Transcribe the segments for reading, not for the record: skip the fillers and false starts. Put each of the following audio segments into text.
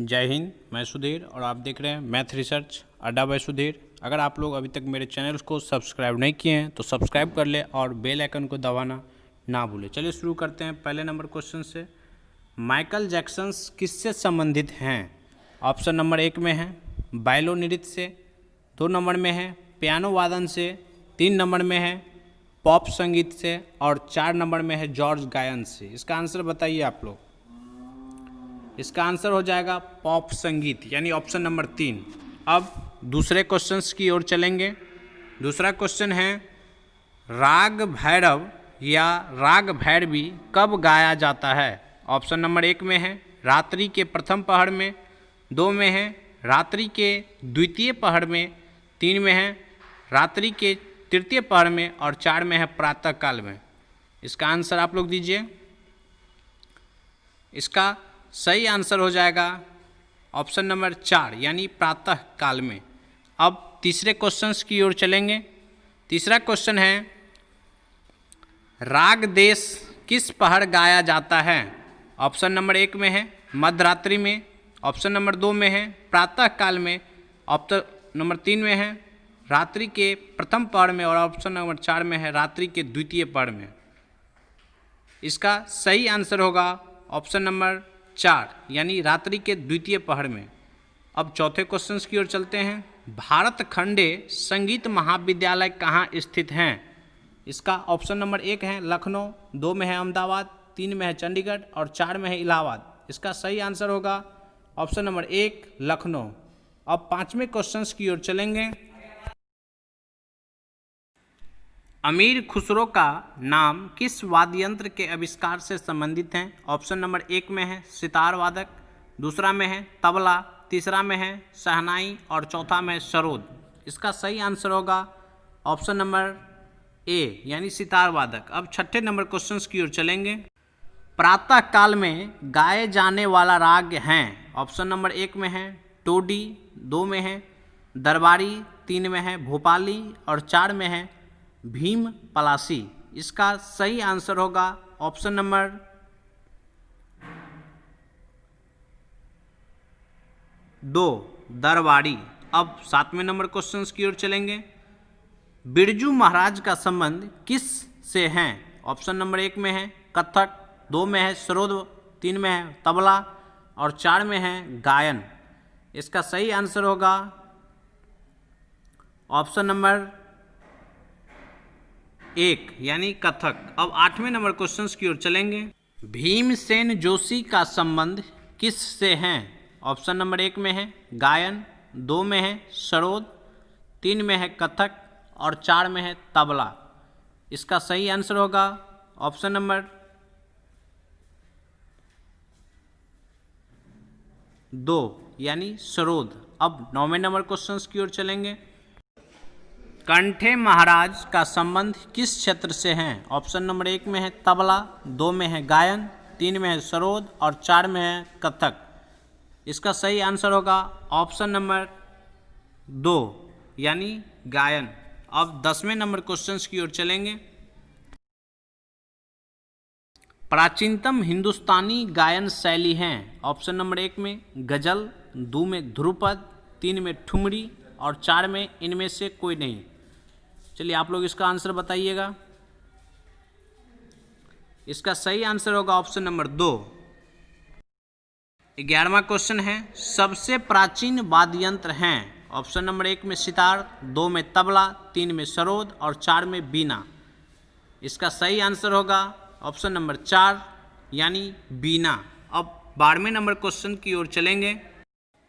जय हिंद। मैं सुधीर और आप देख रहे हैं मैथ रिसर्च अड्डा बाय सुधीर। अगर आप लोग अभी तक मेरे चैनल को सब्सक्राइब नहीं किए हैं तो सब्सक्राइब कर ले और बेल आइकन को दबाना ना भूलें। चलिए शुरू करते हैं पहले नंबर क्वेश्चन से। माइकल जैक्सन किससे संबंधित हैं? ऑप्शन नंबर 1 में है बायलो नृत्य से, 2 नंबर में है पियानो वादन से, 3 नंबर में है पॉप संगीत से और 4 नंबर में है जॉर्ज गायन से। इसका आंसर बताइए आप लोग। इसका आंसर हो जाएगा पॉप संगीत यानी ऑप्शन नंबर 3। अब दूसरे क्वेश्चंस की ओर चलेंगे। दूसरा क्वेश्चन है राग भैरव या राग भैरवी कब गाया जाता है? ऑप्शन नंबर 1 में है रात्रि के प्रथम पहर में, 2 में है रात्रि के द्वितीय पहर में, 3 में है रात्रि के तृतीय पहर में और 4 में है प्रातः काल में। इसका आंसर आप लोग दीजिए। इसका सही आंसर हो जाएगा ऑप्शन नंबर 4 यानी प्रातः काल में। अब तीसरे क्वेश्चंस की ओर चलेंगे। तीसरा क्वेश्चन है राग देश किस पहर गाया जाता है? ऑप्शन नंबर 1 में है मध्यरात्रि में, ऑप्शन नंबर 2 में है प्रातः काल में, ऑप्शन नंबर 3 में है रात्रि के प्रथम पहर में और ऑप्शन नंबर 4 में है रात्रि के द्वितीय पहर में। इसका सही आंसर होगा ऑप्शन नंबर 4 यानी रात्रि के द्वितीय पहर में। अब चौथे क्वेश्चन की ओर चलते हैं। भारत खंडे संगीत महाविद्यालय कहाँ स्थित हैं? इसका ऑप्शन नंबर 1 है लखनऊ, 2 में है अहमदाबाद, 3 में है चंडीगढ़ और 4 में है इलाहाबाद। इसका सही आंसर होगा ऑप्शन नंबर 1 लखनऊ। अब पांचवें क्वेश्चन की ओर चलेंगे। अमीर खुसरो का नाम किस वाद्य यंत्र के आविष्कार से संबंधित है? ऑप्शन नंबर 1 में है सितार वादक, दूसरा में है तबला, तीसरा में है शहनाई और चौथा में है सरोद। इसका सही आंसर होगा ऑप्शन नंबर ए यानी सितार वादक। अब छठे नंबर क्वेश्चन की ओर चलेंगे। प्रातः काल में गाए जाने वाला राग हैं? ऑप्शन नंबर 1 में है टोडी, 2 में है दरबारी, 3 में है भोपाली और 4 में है भीम पलासी। इसका सही आंसर होगा ऑप्शन नंबर 2 दरबारी। अब 7वें नंबर क्वेश्चन की ओर चलेंगे। बिरजू महाराज का संबंध किस से है? ऑप्शन नंबर 1 में है कथक, 2 में है सरोद, 3 में है तबला और 4 में है गायन। इसका सही आंसर होगा ऑप्शन नंबर 1 यानी कथक। अब 8वें नंबर क्वेश्चन की ओर चलेंगे। भीमसेन जोशी का संबंध किस से है? ऑप्शन नंबर 1 में है गायन, 2 में है सरोद, 3 में है कथक और 4 में है तबला। इसका सही आंसर होगा ऑप्शन नंबर 2 यानी सरोद। अब 9वें नंबर क्वेश्चन की ओर चलेंगे। कंठे महाराज का संबंध किस क्षेत्र से है? ऑप्शन नंबर 1 में है तबला, 2 में है गायन, 3 में है सरोद और 4 में है कथक। इसका सही आंसर होगा ऑप्शन नंबर 2 यानी गायन। अब 10वें नंबर क्वेश्चन की ओर चलेंगे। प्राचीनतम हिंदुस्तानी गायन शैली हैं? ऑप्शन नंबर 1 में गजल, 2 में ध्रुपद, 3 में ठुमरी और 4 में इनमें से कोई नहीं। चलिए आप लोग इसका आंसर बताइएगा। इसका सही आंसर होगा ऑप्शन नंबर 2। 11वां क्वेश्चन है सबसे प्राचीन वाद्य यंत्र हैं? ऑप्शन नंबर 1 में सितार, 2 में तबला, 3 में सरोद और 4 में बीना। इसका सही आंसर होगा ऑप्शन नंबर 4 यानी बीना। अब 12वें नंबर क्वेश्चन की ओर चलेंगे।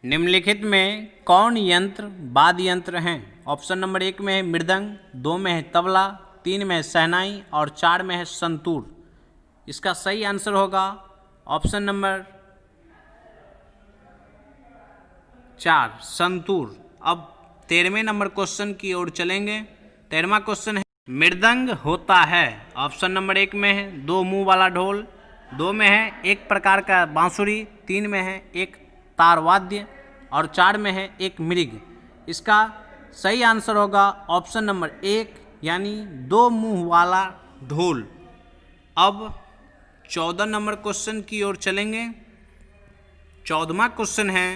निम्नलिखित में कौन यंत्र वाद्य यंत्र हैं? ऑप्शन नंबर 1 में है मृदंग, 2 में है तबला, 3 में है शहनाई और 4 में है संतूर। इसका सही आंसर होगा ऑप्शन नंबर 4 संतूर। अब 13वें नंबर क्वेश्चन की ओर चलेंगे। 13वां क्वेश्चन है मृदंग होता है? ऑप्शन नंबर 1 में है 2 मुंह वाला ढोल, 2 में है एक प्रकार का बांसुरी, 3 में है एक तार वाद्य और 4 में है एक मृग। इसका सही आंसर होगा ऑप्शन नंबर 1 यानी 2 मुंह वाला ढोल। अब 14 नंबर क्वेश्चन की ओर चलेंगे। 14वां क्वेश्चन है,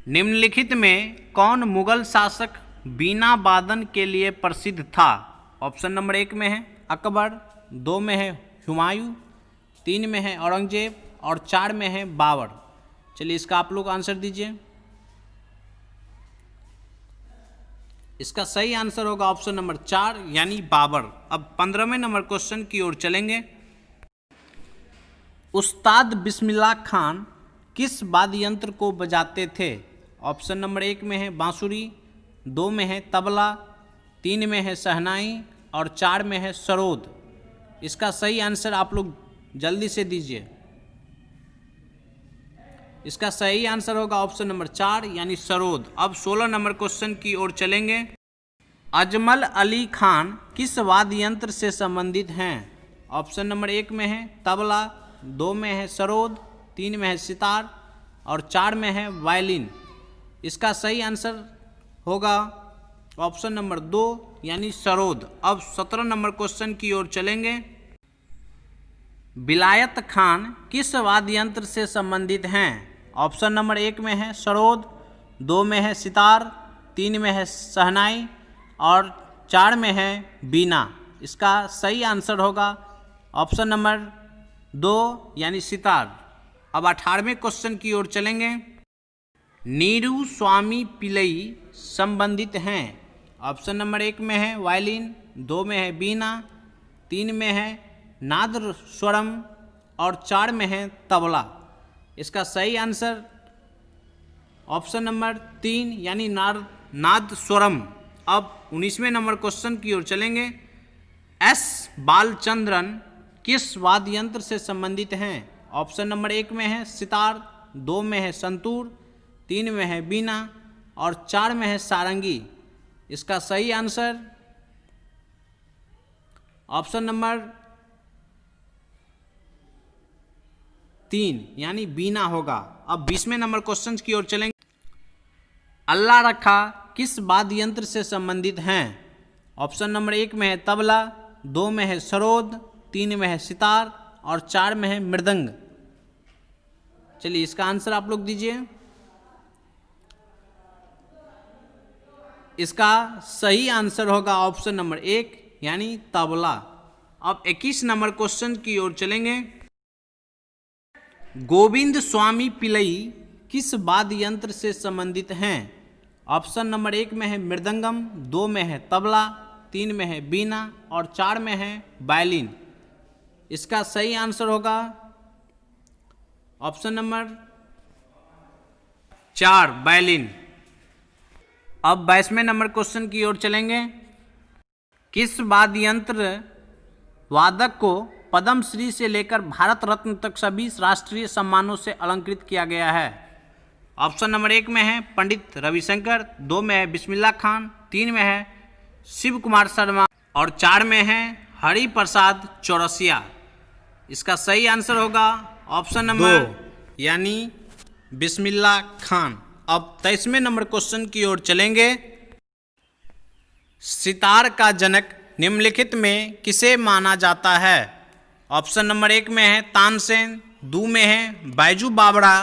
निम्नलिखित में कौन मुगल शासक बीना वादन के लिए प्रसिद्ध था? ऑप्शन नंबर 1 में है अकबर, 2 में है हुमायूं, 3 में है औरंगजेब और 4 में है बाबर। चलिए इसका आप लोग आंसर दीजिए। इसका सही आंसर होगा ऑप्शन नंबर 4 यानी बाबर। अब 15वें नंबर क्वेश्चन की ओर चलेंगे। उस्ताद बिस्मिल्लाह खान किस वाद्य यंत्र को बजाते थे? ऑप्शन नंबर 1 में है बांसुरी, 2 में है तबला, 3 में है शहनाई और 4 में है सरोद। इसका सही आंसर आप लोग जल्दी से दीजिए। इसका सही आंसर होगा ऑप्शन नंबर 4 यानी सरोद। अब 16 नंबर क्वेश्चन की ओर चलेंगे। अजमल अली खान किस वाद्य यंत्र से संबंधित हैं? ऑप्शन नंबर 1 में है तबला, 2 में है सरोद, 3 में है सितार और 4 में है वायलिन। इसका सही आंसर होगा ऑप्शन नंबर 2 यानी सरोद। अब 17 नंबर क्वेश्चन की ओर चलेंगे। विलायत खान किस वाद्य यंत्र से संबंधित हैं? ऑप्शन नंबर 1 में है सरोद, 2 में है सितार, 3 में है शहनाई और 4 में है बीना। इसका सही आंसर होगा ऑप्शन नंबर 2 यानी सितार। अब 18वें क्वेश्चन की ओर चलेंगे। नीरू स्वामी पिल्लई संबंधित हैं? ऑप्शन नंबर 1 में है वायलिन, 2 में है बीना, 3 में है नाद स्वरम और 4 में है तबला। इसका सही आंसर ऑप्शन नंबर 3 यानी नाद स्वरम। अब 19वें नंबर क्वेश्चन की ओर चलेंगे। एस बालचंद्रन किस वाद्य यंत्र से संबंधित हैं? ऑप्शन नंबर 1 में है सितार, 2 में है संतूर, 3 में है बीना और 4 में है सारंगी। इसका सही आंसर ऑप्शन नंबर 3 यानी बीना होगा। अब 20वें नंबर क्वेश्चन की ओर चलेंगे। अल्लाह रखा किस वाद्य यंत्र से संबंधित हैं? ऑप्शन नंबर 1 में है तबला, 2 में है सरोद, 3 में है सितार और 4 में है मृदंग। चलिए इसका आंसर आप लोग दीजिए। इसका सही आंसर होगा ऑप्शन नंबर 1 यानी तबला। अब 21 नंबर क्वेश्चन की ओर चलेंगे। गोविंद स्वामी पिल्लई किस वाद्य यंत्र से संबंधित हैं? ऑप्शन नंबर 1 में है मृदंगम, 2 में है तबला, 3 में है बीना और 4 में है वायलिन। इसका सही आंसर होगा ऑप्शन नंबर 4 वायलिन। अब 22वें नंबर क्वेश्चन की ओर चलेंगे। किस वाद्य यंत्र वादक को पद्मश्री से लेकर भारत रत्न तक सभी राष्ट्रीय सम्मानों से अलंकृत किया गया है? ऑप्शन नंबर 1 में है पंडित रविशंकर, 2 में है बिस्मिल्लाह खान, 3 में है शिव कुमार शर्मा और 4 में है हरि प्रसाद चौरसिया। इसका सही आंसर होगा ऑप्शन नंबर 2 यानी बिस्मिल्लाह खान। अब 23वें नंबर क्वेश्चन की ओर चलेंगे। सितार का जनक निम्नलिखित में किसे माना जाता है? ऑप्शन नंबर 1 में है तानसेन, 2 में है बैजू बावड़ा,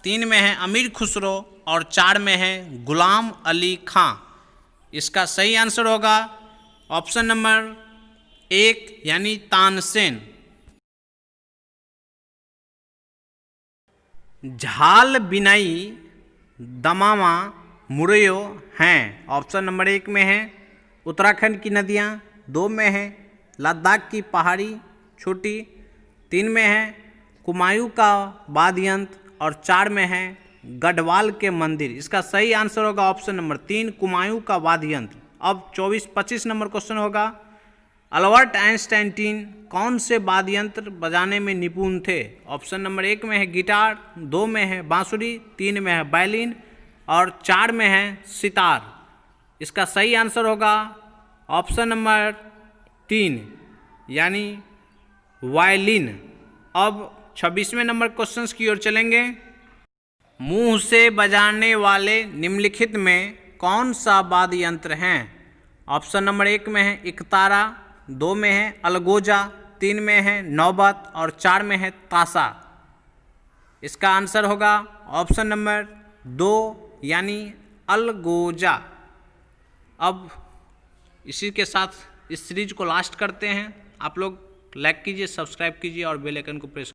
3 में है अमीर खुसरो और 4 में है गुलाम अली खां। इसका सही आंसर होगा ऑप्शन नंबर 1 यानी तानसेन। झाल बिनाई दमामा मुरैयो हैं? ऑप्शन नंबर 1 में है उत्तराखंड की नदियाँ, 2 में है लद्दाख की पहाड़ी छोटी, 3 में है कुमायूं का वाद्य यंत्र और 4 में है गढ़वाल के मंदिर। इसका सही आंसर होगा ऑप्शन नंबर 3 कुमायूं का वाद्य यंत्र। अब 25 नंबर क्वेश्चन होगा। अल्बर्ट आइंस्टाइन कौन से वाद्य यंत्र बजाने में निपुण थे? ऑप्शन नंबर 1 में है गिटार, 2 में है बांसुरी, 3 में है वायलिन और 4 में है सितार। इसका सही आंसर होगा ऑप्शन नंबर 3 यानी वायलिन। अब 26वें नंबर क्वेश्चन की ओर चलेंगे। मुंह से बजाने वाले निम्नलिखित में कौन सा वाद्य यंत्र हैं? ऑप्शन नंबर 1 में है इकतारा, 2 में है अलगोजा, 3 में है नौबत और 4 में है ताशा। इसका आंसर होगा ऑप्शन नंबर 2 यानी अलगोजा। अब इसी के साथ इस सीरीज को लास्ट करते हैं। आप लोग लाइक कीजिए, सब्सक्राइब कीजिए और बेल आइकन को प्रेस